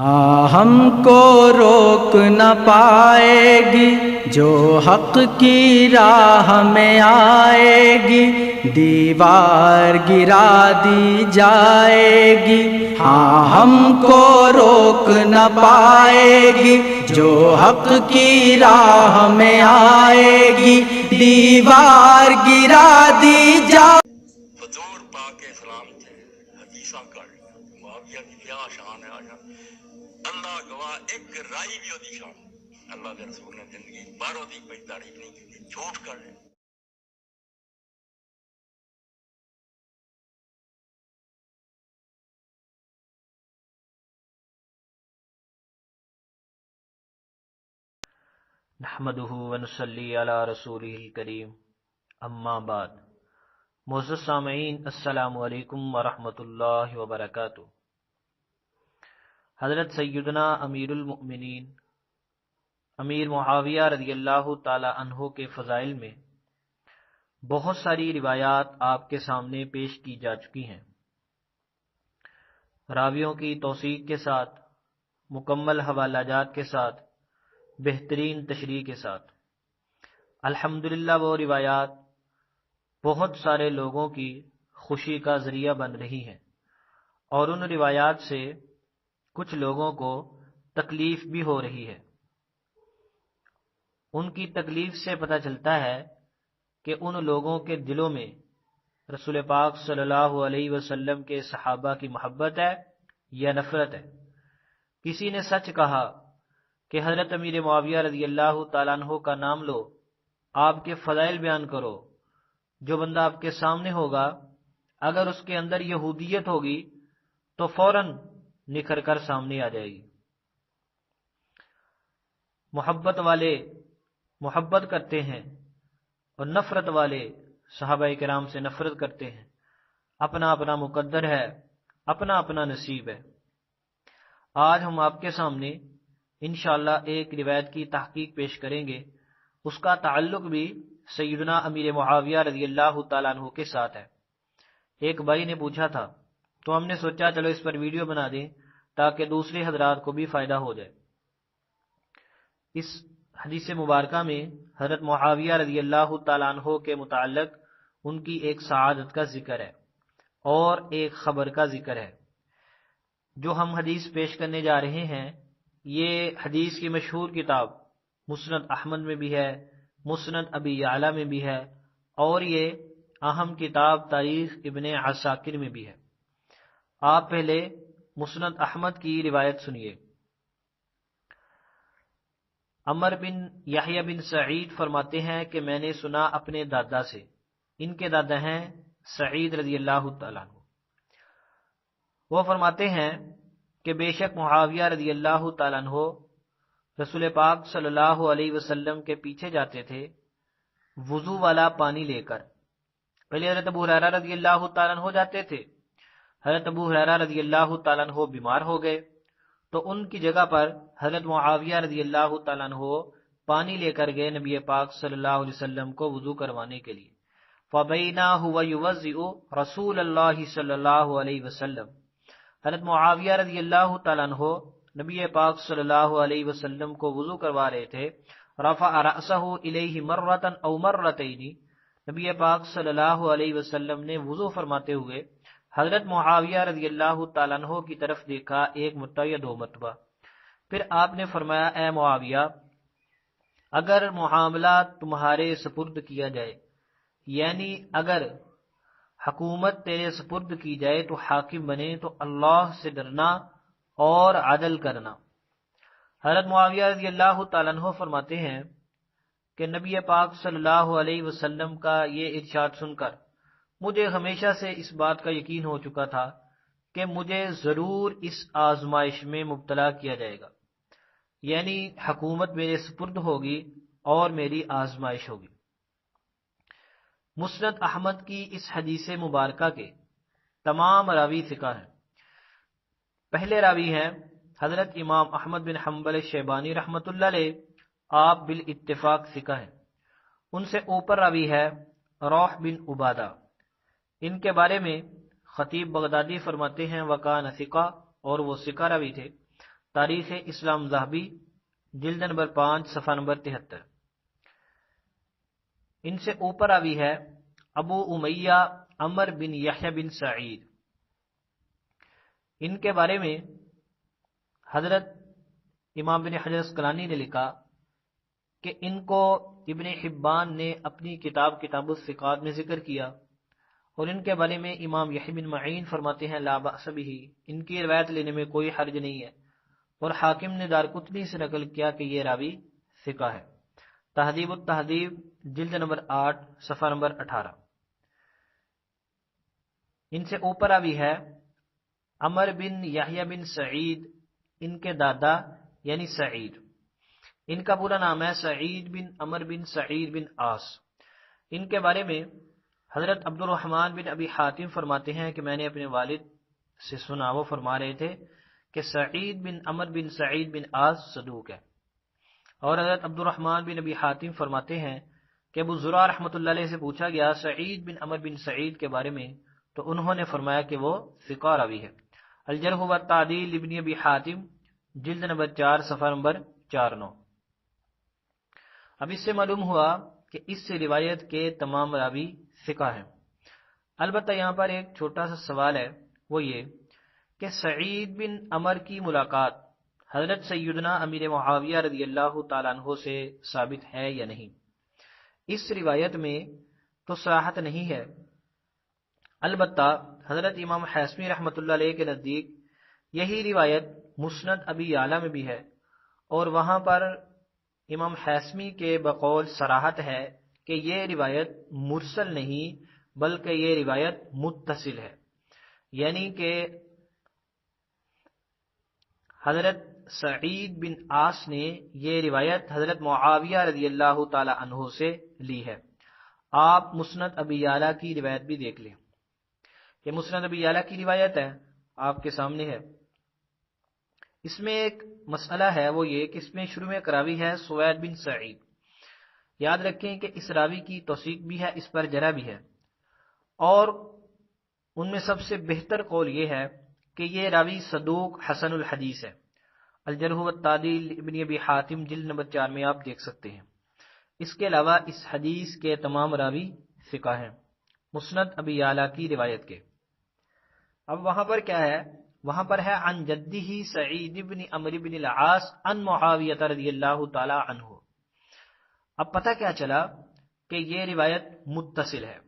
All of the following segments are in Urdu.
ہم کو روک نہ پائے گی جو حق کی راہ میں آئے گی، دیوار گرا دی جائے گی۔ ہاں ہم کو روک نہ پائے گی جو حق کی راہ میں آئے گی، دیوار گرا دی جائے گی۔ حضور پاک اسلام سے حدیثاں کر معاویہ کی کیا شان ہے آجا اللہ گواہ، ایک رائی بھی ہوتی شان اللہ کے رسول نے زندگی بار ہوتی کوئی تعریف نہیں کی، جھوٹ کر رہے۔ نحمدہ ونصلی علی رسولہ الکریم، اما بعد۔ معزز سامعین، السلام علیکم ورحمۃ اللہ وبرکاتہ۔ حضرت سیدنا امیر المؤمنین امیر معاویہ رضی اللہ تعالی عنہ کے فضائل میں بہت ساری روایات آپ کے سامنے پیش کی جا چکی ہیں، راویوں کی توثیق کے ساتھ، مکمل حوالہ جات کے ساتھ، بہترین تشریح کے ساتھ۔ الحمدللہ وہ روایات بہت سارے لوگوں کی خوشی کا ذریعہ بن رہی ہیں، اور ان روایات سے کچھ لوگوں کو تکلیف بھی ہو رہی ہے۔ ان کی تکلیف سے پتہ چلتا ہے کہ ان لوگوں کے دلوں میں رسول پاک صلی اللہ علیہ وسلم کے صحابہ کی محبت ہے یا نفرت ہے۔ کسی نے سچ کہا کہ حضرت امیر معاویہ رضی اللہ تعالیٰ عنہ کا نام لو، آپ کے فضائل بیان کرو۔ جو بندہ آپ کے سامنے ہوگا اگر اس کے اندر یہودیت ہوگی تو فوراً نکھر کر سامنے آ جائے گی۔ محبت والے محبت کرتے ہیں اور نفرت والے صحابہ کرام سے نفرت کرتے ہیں۔ اپنا اپنا مقدر ہے، اپنا اپنا نصیب ہے۔ آج ہم آپ کے سامنے انشاءاللہ ایک روایت کی تحقیق پیش کریں گے، اس کا تعلق بھی سیدنا امیر معاویہ رضی اللہ تعالیٰ عنہ کے ساتھ ہے۔ ایک بھائی نے پوچھا تھا تو ہم نے سوچا چلو اس پر ویڈیو بنا دیں تاکہ دوسرے حضرات کو بھی فائدہ ہو جائے۔ اس حدیث مبارکہ میں حضرت معاویہ رضی اللہ تعالیٰ عنہ کے متعلق ان کی ایک سعادت کا ذکر ہے اور ایک خبر کا ذکر ہے۔ جو ہم حدیث پیش کرنے جا رہے ہیں یہ حدیث کی مشہور کتاب مسند احمد میں بھی ہے، مسند ابی یعلا میں بھی ہے، اور یہ اہم کتاب تاریخ ابن عساکر میں بھی ہے۔ آپ پہلے مسند احمد کی روایت سنیے۔ عمر بن یحییٰ بن سعید فرماتے ہیں کہ میں نے سنا اپنے دادا سے، ان کے دادا ہیں سعید رضی اللہ تعالیٰ عنہ۔ وہ فرماتے ہیں کہ بے شک معاویہ رضی اللہ تعالیٰ عنہ رسول پاک صلی اللہ علیہ وسلم کے پیچھے جاتے تھے وضو والا پانی لے کر۔ پہلے حضرت ابو ہریرہ رضی اللہ تعالیٰ عنہ جاتے تھے، حضرت ابو ہریرہ رضی اللہ تعالیٰ عنہ بیمار ہو گئے تو ان کی جگہ پر حضرت معاویہ رضی اللہ تعالیٰ عنہ پانی لے کر گئے نبی پاک صلی اللہ علیہ وسلم کو وضو کروانے کے لیے۔ فَبَيْنَا هُوَ يُوَضِّئُ رسول اللہ صلی اللہ علیہ وسلم، حضرت معاویہ رضی اللہ تعالیٰ عنہ نبی پاک صلی اللہ علیہ وسلم کو وضو کروا رہے تھے۔ رفع رأسه الیہ مرۃ او مرتین، نبی پاک صلی اللہ علیہ وسلم نے وضو فرماتے ہوئے حضرت معاویہ رضی اللہ تعالیٰ عنہ کی طرف دیکھا، ایک مرتبہ یا دو مرتبہ۔ پھر آپ نے فرمایا اے معاویہ، اگر معاملہ تمہارے سپرد کیا جائے، یعنی اگر حکومت تیرے سپرد کی جائے تو حاکم بنے تو اللہ سے ڈرنا اور عدل کرنا۔ حضرت معاویہ رضی اللہ تعالیٰ عنہ فرماتے ہیں کہ نبی پاک صلی اللہ علیہ وسلم کا یہ ارشاد سن کر مجھے ہمیشہ سے اس بات کا یقین ہو چکا تھا کہ مجھے ضرور اس آزمائش میں مبتلا کیا جائے گا، یعنی حکومت میرے سپرد ہوگی اور میری آزمائش ہوگی۔ مسند احمد کی اس حدیث مبارکہ کے تمام راوی ثقہ ہیں۔ پہلے راوی ہیں حضرت امام احمد بن حنبل شیبانی رحمۃ اللہ علیہ، آپ بالاتفاق ثقہ ہیں۔ ان سے اوپر راوی ہے روح بن عبادہ، ان کے بارے میں خطیب بغدادی فرماتے ہیں وکان ثقہ، اور وہ ثقہ راوی تھے۔ تاریخ اسلام ذہبی جلد نمبر 5 صفحہ نمبر 73۔ ان سے اوپر راوی ہے ابو امیہ عمر بن یحییٰ بن سعید۔ ان کے بارے میں حضرت امام بن حجر اسقلانی نے لکھا کہ ان کو ابن حبان نے اپنی کتاب الثقات میں ذکر کیا، اور ان کے بارے میں امام یحییٰ بن معین فرماتے ہیں لا بأس بہ، ان کی روایت لینے میں کوئی حرج نہیں ہے، اور حاکم نے دارقطنی سے نقل کیا کہ یہ راوی ثقہ ہے۔ تہذیب التہذیب جلد نمبر 8 صفحہ نمبر 18۔ ان سے اوپر راوی ہے عمر بن یحییٰ بن سعید، ان کے دادا یعنی سعید، ان کا پورا نام ہے سعید بن عمر بن سعید بن عاص۔ ان کے بارے میں حضرت عبد الرحمن بن ابی حاتم فرماتے ہیں کہ میں نے اپنے والد سے سنا، وہ فرما رہے تھے کہ سعید بن عمر بن سعید بن عاص صدوق ہے۔ اور حضرت عبد الرحمن بن ابی حاتم فرماتے ہیں کہ ابو زرع رحمۃ اللہ علیہ سے پوچھا گیا سعید بن عمر بن سعید کے بارے میں، تو انہوں نے فرمایا کہ وہ ثقہ راوی ہے۔ الجرح والتعدیل ابن ابی حاتم جلد نمبر 4 صفحہ نمبر 49۔ اب اس سے معلوم ہوا کہ اس سے روایت کے تمام راوی ثقہ ہیں۔ البتہ یہاں پر ایک چھوٹا سا سوال ہے، وہ یہ کہ سعید بن عمر کی ملاقات حضرت سیدنا امیر معاویہ رضی اللہ تعالیٰ عنہ سے ثابت ہے یا نہیں؟ اس روایت میں تو صراحت نہیں ہے، البتہ حضرت امام حیثمی رحمۃ اللہ علیہ کے نزدیک یہی روایت مسند ابی اعلیٰ میں بھی ہے، اور وہاں پر امام حیثمی کے بقول صراحت ہے کہ یہ روایت مرسل نہیں بلکہ یہ روایت متصل ہے، یعنی کہ حضرت سعید بن عاص نے یہ روایت حضرت معاویہ رضی اللہ تعالی عنہ سے لی ہے۔ آپ مسند ابی اعلیٰ کی روایت بھی دیکھ لیں، یہ مسند ابی اعلیٰ کی روایت ہے، آپ کے سامنے ہے۔ اس میں ایک مسئلہ ہے، وہ یہ کہ اس میں شروع میں راوی ہے سوید بن سعید۔ یاد رکھیں کہ اس راوی کی توثیق بھی ہے، اس پر جرح بھی ہے، اور ان میں سب سے بہتر قول یہ ہے کہ یہ راوی صدوق حسن الحدیث ہے۔ الجرح والتعدیل ابن ابی حاتم جلد نمبر 4 میں آپ دیکھ سکتے ہیں۔ اس کے علاوہ اس حدیث کے تمام راوی ثقہ ہیں مسند ابی اعلیٰ کی روایت کے۔ اب وہاں پر کیا ہے؟ وہاں پر ہے عن جدہ سعید بن عمرو بن العاص عن معاویہ رضی اللہ تعالی عنہ۔ اب پتہ کیا چلا کہ یہ روایت متصل ہے۔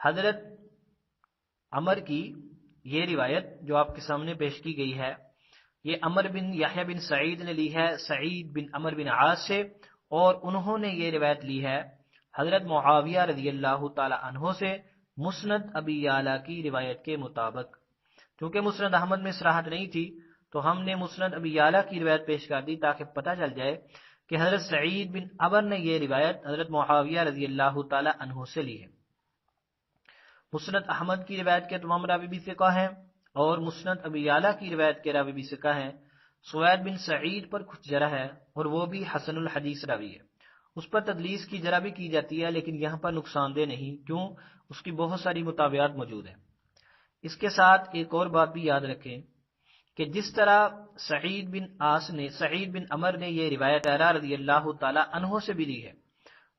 حضرت عمر کی یہ روایت جو آپ کے سامنے پیش کی گئی ہے، یہ عمر بن یحییٰ بن سعید نے لی ہے سعید بن عمر بن عاص سے، اور انہوں نے یہ روایت لی ہے حضرت معاویہ رضی اللہ تعالی عنہ سے مسند ابی اعلیٰ کی روایت کے مطابق۔ چونکہ مسند احمد میں صراحت نہیں تھی تو ہم نے مسند ابی اعلیٰ کی روایت پیش کر دی تاکہ پتہ چل جائے کہ حضرت سعید بن عمر نے یہ روایت حضرت معاویہ رضی اللہ تعالی عنہ سے لی ہے۔ مسند احمد کی روایت کے تمام راوی بھی ثقہ ہیں، اور مسند ابی اعلیٰ کی روایت کے راوی بھی ثقہ ہیں۔ سوید بن سعید پر کچھ جرح ہے، اور وہ بھی حسن الحدیث راوی ہے۔ اس پر تدلیس کی جرح بھی کی جاتی ہے، لیکن یہاں پر نقصان دہ نہیں، کیوں؟ اس کی بہت ساری مطابعات موجود ہیں۔ اس کے ساتھ ایک اور بات بھی یاد رکھیں کہ جس طرح سعید بن عمر نے یہ روایت رضی اللہ تعالی عنہ سے بھی لی ہے،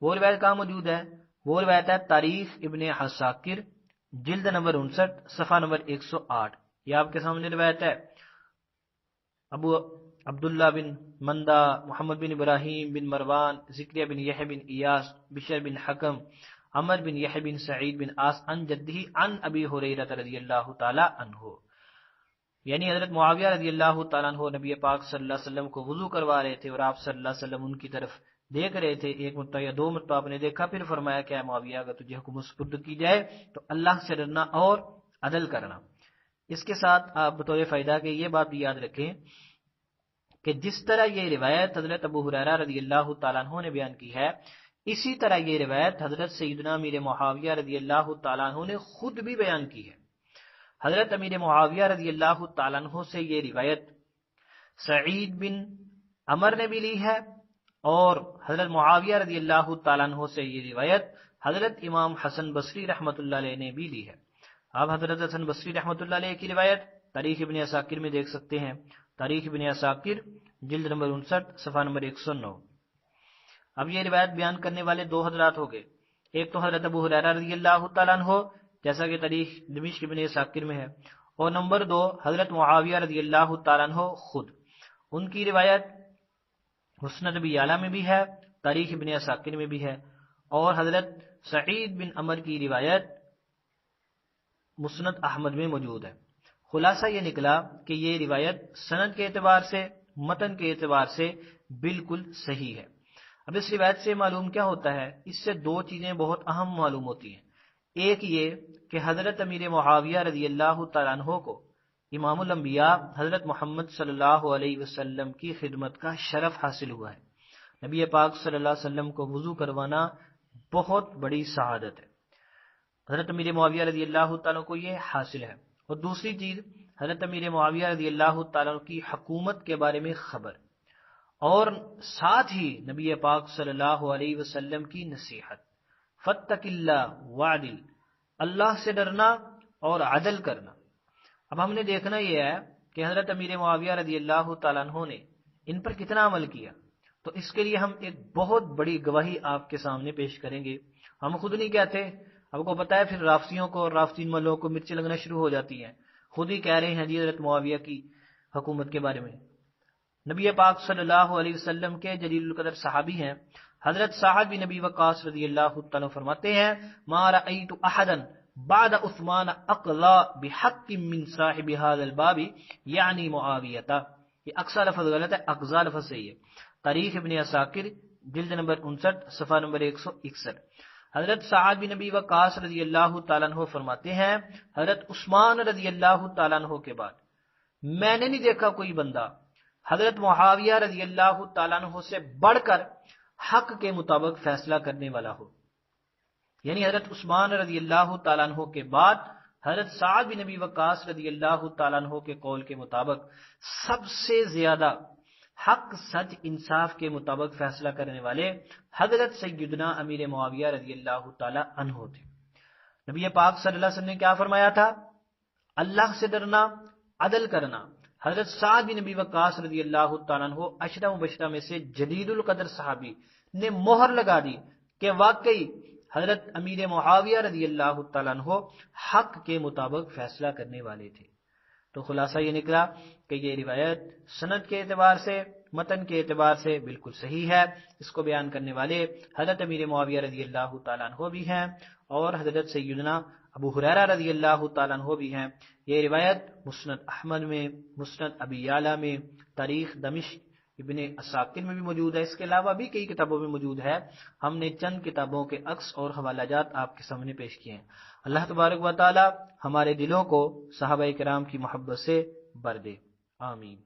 وہ روایت کہاں موجود ہے؟ وہ روایت ہے تاریخ ابن عساکر جلد نمبر 59 صفحہ نمبر 108۔ یہ آپ کے سامنے روایت ہے۔ ابو عبداللہ بن مندہ، محمد بن ابراہیم بن مروان، ذکریہ بن یحییٰ بن ایاس، بشر بن حکم، عمر بن یحییٰ بن سعید بن عاص عن جدہ عن ابی ہریرہ رضی اللہ تعالی عنہ، یعنی حضرت معاویہ رضی اللہ تعالیٰ عنہ نبی پاک صلی اللہ علیہ وسلم کو وضو کروا رہے تھے، اور آپ صلی اللہ علیہ وسلم ان کی طرف دیکھ رہے تھے، ایک مرتبہ یا دو مرتبہ آپ نے دیکھا، پھر فرمایا کہ اے معاویہ اگر تجھے حکم سپرد کی جائے تو اللہ سے ڈرنا اور عدل کرنا۔ اس کے ساتھ آپ بطور فائدہ کہ یہ بات بھی یاد رکھیں کہ جس طرح یہ روایت حضرت ابو ہریرہ رضی اللہ تعالیٰ عنہ نے بیان کی ہے، اسی طرح یہ روایت حضرت سیدنا امیر معاویہ رضی اللہ تعالیٰ عنہ نے خود بھی بیان کی ہے۔ حضرت امیر معاویہ رضی اللہ تعالیٰ عنہ سے یہ روایت سعید بن عمر نے بھی لی ہے، اور حضرت معاویہ رضی اللہ تعالیٰ عنہ سے یہ روایت حضرت امام حسن بصری رحمۃ اللہ علیہ نے بھی لی ہے۔ آپ حضرت حسن بصری رحمۃ اللہ علیہ کی روایت تاریخ ابن عساکر میں دیکھ سکتے ہیں۔ تاریخ ابن عساکر جلد نمبر 59 صفحہ نمبر 109۔ اب یہ روایت بیان کرنے والے دو حضرات ہو گئے، ایک تو حضرت ابو ہریرہ رضی اللہ تعالیٰ عنہ جیسا کہ تاریخ دمشق ابن عساکر میں ہے، اور نمبر دو حضرت معاویہ رضی اللہ تعالیٰ عنہ خود۔ ان کی روایت مسند ابی یعلا میں بھی ہے، تاریخ ابن عساکر میں بھی ہے، اور حضرت سعید بن عمر کی روایت مسند احمد میں موجود ہے۔ خلاصہ یہ نکلا کہ یہ روایت سند کے اعتبار سے، متن کے اعتبار سے بالکل صحیح ہے۔ اب اس روایت سے معلوم کیا ہوتا ہے؟ اس سے دو چیزیں بہت اہم معلوم ہوتی ہیں۔ ایک یہ کہ حضرت امیر معاویہ رضی اللہ تعالیٰ عنہ کو امام الانبیاء حضرت محمد صلی اللہ علیہ وسلم کی خدمت کا شرف حاصل ہوا ہے۔ نبی پاک صلی اللہ علیہ وسلم کو وضو کروانا بہت بڑی سعادت ہے، حضرت امیر معاویہ رضی اللہ تعالیٰ کو یہ حاصل ہے۔ اور دوسری چیز، حضرت امیر معاویہ رضی اللہ تعالیٰ کی حکومت کے بارے میں خبر، اور ساتھ ہی نبی پاک صلی اللہ علیہ وسلم کی نصیحت، فاتق اللہ وعدل، اللہ سے ڈرنا اور عدل کرنا۔ اب ہم نے دیکھنا یہ ہے کہ حضرت امیر معاویہ رضی اللہ تعالیٰ عنہ نے ان پر کتنا عمل کیا، تو اس کے لیے ہم ایک بہت بڑی گواہی آپ کے سامنے پیش کریں گے۔ ہم خود نہیں کہتے، آپ کو پتا ہے پھر رافضیوں کو اور رافضین والوں کو مرچیں لگنا شروع ہو جاتی ہیں، خود ہی کہہ رہے ہیں جی حضرت معاویہ کی حکومت کے بارے میں۔ نبی پاک صلی اللہ علیہ وسلم کے جلیل القدر صحابی ہیں حضرت سعد بن نبی وقاص رضی اللہ تعالیٰ فرماتے ہیں ما رأیت احدا بعد عثمان اقضى بحق من صاحب هذا الباب یعنی معاویہ۔ یہ اقصا لفظ غلط ہے، اقضا لفظ صحیح ہے۔ تاریخ ابن عساکر جلد نمبر 59 صفحہ نمبر 161۔ حضرت سعد بن نبی وقاص رضی اللہ تعالیٰ عنہ فرماتے ہیں حضرت عثمان رضی اللہ تعالیٰ عنہ کے بعد میں نے نہیں دیکھا کوئی بندہ حضرت معاویہ رضی اللہ تعالیٰ عنہ سے بڑھ کر حق کے مطابق فیصلہ کرنے والا ہو۔ یعنی حضرت عثمان رضی اللہ تعالیٰ عنہ کے بعد حضرت سعد بن نبی وقاص رضی اللہ تعالیٰ عنہ کے قول کے مطابق سب سے زیادہ حق، سچ، انصاف کے مطابق فیصلہ کرنے والے حضرت سیدنا امیر معاویہ رضی اللہ تعالیٰ عنہ تھے۔ نبی پاک صلی اللہ علیہ وسلم نے کیا فرمایا تھا؟ اللہ سے ڈرنا، عدل کرنا۔ حضرت سعد بن نبی وقاص رضی اللہ تعالیٰ عنہ عشرہ مبشرہ میں سے جلیل القدر صحابی نے مہر لگا دی کہ واقعی حضرت امیر معاویہ رضی اللہ تعالیٰ عنہ حق کے مطابق فیصلہ کرنے والے تھے۔ تو خلاصہ یہ نکلا کہ یہ روایت سند کے اعتبار سے، متن کے اعتبار سے بالکل صحیح ہے۔ اس کو بیان کرنے والے حضرت امیر معاویہ رضی اللہ تعالیٰ عنہ بھی ہیں اور حضرت سیدنا ابو ہریرہ رضی اللہ تعالیٰ عنہ بھی ہیں۔ یہ روایت مسند احمد میں، مسند ابی یعلا میں، تاریخ دمشق ابن عساکر میں بھی موجود ہے۔ اس کے علاوہ بھی کئی کتابوں میں موجود ہے۔ ہم نے چند کتابوں کے عکس اور حوالہ جات آپ کے سامنے پیش کیے ہیں۔ اللہ تبارک و تعالی ہمارے دلوں کو صحابہ کرام کی محبت سے بھر دے، آمین۔